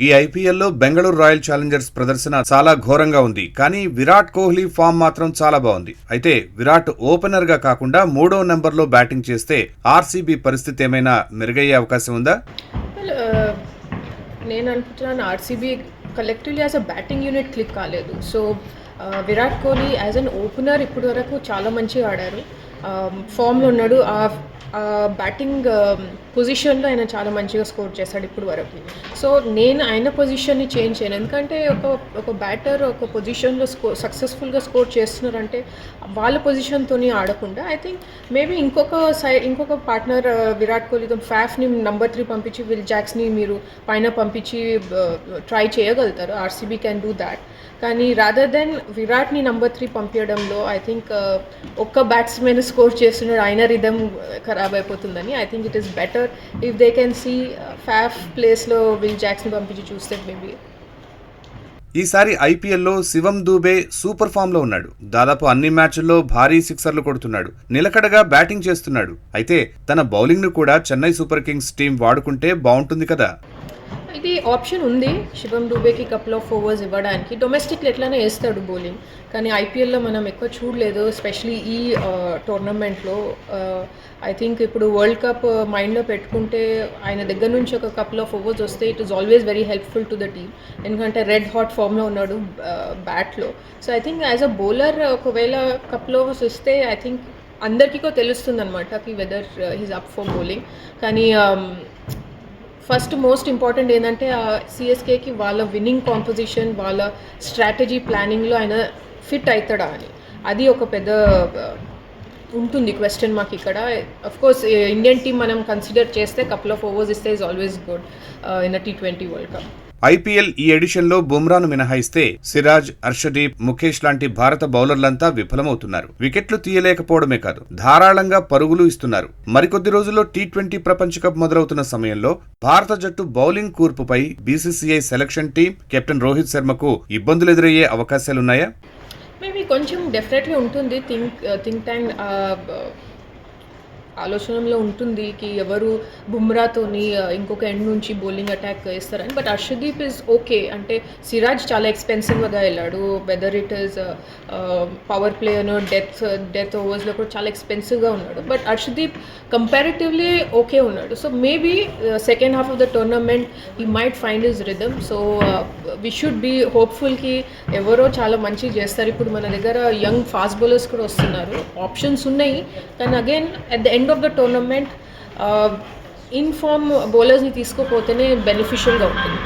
ఈ ఐపీఎల్లో Bengaluru royal Challengers ప్రదర్శన చాలా ఘోరంగా ఉంది. కానీ విరాట్ కోహ్లీ ఫామ్ మాత్రం చాలా బాగుంది. అయితే విరాట్ ఓపెనర్ గా కాకుండా 3వ నెంబర్లో బ్యాటింగ్ చేస్తే ఆర్సీబీ పరిస్థితి ఏమైనా మెరుగయ్యే అవకాశం ఉందా? నేను అనుకుంటున్నాను RCB collectively as a batting unit click కాలేదు. So Virat Kohli as an opener ఇప్పటి వరకు చాలా మంచిగా ఆడారు, ఫామ్లో ఉన్నాడు. బ్యాటింగ్ పొజిషన్లో ఆయన చాలా మంచిగా స్కోర్ చేశాడు ఇప్పుడు వరకు. సో నేను ఆయన పొజిషన్ని చేంజ్ చేయను, ఎందుకంటే ఒక బ్యాటర్ ఒక పొజిషన్లో సక్సెస్ఫుల్గా స్కోర్ చేస్తున్నారంటే వాళ్ళ పొజిషన్తో ఆడకుండా ఐ థింక్ మేబీ ఇంకొక పార్ట్నర్ విరాట్ కోహ్లీతో ఫ్యాఫ్ని నెంబర్ 3 పంపించి విల్ జాక్స్ని మీరు పైన పంపించి ట్రై చేయగలుగుతారు. RCB can do that. కానీ రాదర్ దెన్ విరాట్ని నెంబర్ 3 పంపించడంలో ఐ థింక్ ఒక్క బ్యాట్స్మెన్ స్కోర్ చేస్తున్నాడు, ఆయన రిథమ్ ఖరాబ్ అయిపోతుందని. I think it is better if they can see Faf ప్లేస్లో విల్ జాక్స్ని పంపించి చూస్తే మేబీ. ఈసారి ఐపీఎల్లో శివం దూబే సూపర్ ఫామ్ లో ఉన్నాడు. దాదాపు అన్ని మ్యాచ్ల్లో భారీ సిక్సర్లు కొడుతున్నాడు, నిలకడగా బ్యాటింగ్ చేస్తున్నాడు. అయితే తన బౌలింగ్ ను కూడా చెన్నై సూపర్ కింగ్స్ టీం వాడుకుంటే బాగుంటుంది కదా. ఇది ఆప్షన్ ఉంది శివం దూబేకి కపుల్ ఆఫ్ ఓవర్స్ ఇవ్వడానికి. డొమెస్టిక్లో ఎట్లానే వేస్తాడు బౌలింగ్, కానీ ఐపీఎల్లో మనం ఎక్కువ చూడలేదు, ఎస్పెషలీ ఈ టోర్నమెంట్లో. ఐ థింక్ ఇప్పుడు వరల్డ్ కప్ మైండ్లో పెట్టుకుంటే ఆయన దగ్గర నుంచి ఒక కపుల్ ఆఫ్ ఓవర్స్ వస్తే it is always very helpful to the team, ఎందుకంటే రెడ్ హాట్ ఫామ్లో ఉన్నాడు బ్యాట్లో. So I think as a bowler ఒకవేళ కపుల్ ఓవర్స్ వస్తే ఐ థింక్ అందరికీ తెలుస్తుంది అనమాట కి whether he's up for bowling. కానీ ఫస్ట్ మోస్ట్ ఇంపార్టెంట్ ఏంటంటే సిఎస్కేకి వాళ్ళ విన్నింగ్ కాంపోజిషన్, వాళ్ళ స్ట్రాటజీ ప్లానింగ్లో ఆయన ఫిట్ అవుతాడా అని, అది ఒక పెద్ద ఉంటుంది క్వశ్చన్ మాకు ఇక్కడ. అఫ్కోర్స్ ఇండియన్ టీం మనం కన్సిడర్ చేస్తే కపుల్ ఆఫ్ ఓవర్స్ ఇస్తే is always good in T20 world cup. IPL ఈ ఎడిషన్లో బుమ్రాను మినహాయిస్తే సిరాజ్, హర్షదీప్, ముఖేష్ లాంటి భారత బౌలర్లంతా విఫలమవుతున్నారు. వికెట్లు తీయలేకపోవడమే కాదు, ధారాళంగా పరుగులు ఇస్తున్నారు. మరికొద్ది రోజుల్లో T20 ప్రపంచ కప్ మొదలవుతున్న సమయంలో భారత జట్టు బౌలింగ్ కూర్పుపై BCCI selection team captain Rohit శర్మకు ఇబ్బందులు ఎదురయ్యే అవకాశాలున్నాయా? మేబీ కొంచెం డెఫినెట్లీ ఉంటుంది. థింక్ ట్యాంక్ ఆలోచనలో ఉంటుంది కి ఎవరు బుమ్రాతోని ఇంకొక ఎండ్ నుంచి బౌలింగ్ అటాక్ వేస్తారని. బట్ హర్షదీప్ ఇస్ ఓకే, అంటే సిరాజ్ చాలా ఎక్స్పెన్సివ్గా వెళ్ళాడు, వెదర్ ఇట్ ఈస్ పవర్ ప్లేయర్ను డెత్ ఓవర్స్లో కూడా చాలా ఎక్స్పెన్సివ్గా ఉన్నాడు. బట్ హర్షదీప్ కంపారిటివ్లీ ఓకే ఉన్నాడు. So maybe second half of the tournament he might find his rhythm. So we should be హోప్ఫుల్కి ఎవరో చాలా మంచిగా చేస్తారు. ఇప్పుడు మన దగ్గర యంగ్ ఫాస్ట్ బౌలర్స్ కూడా వస్తున్నారు, ఆప్షన్స్ ఉన్నాయి. కానీ again at the end of the tournament in form బౌలర్స్ని తీసుకోపోతేనే బెనిఫిషియల్గా ఉంటుంది.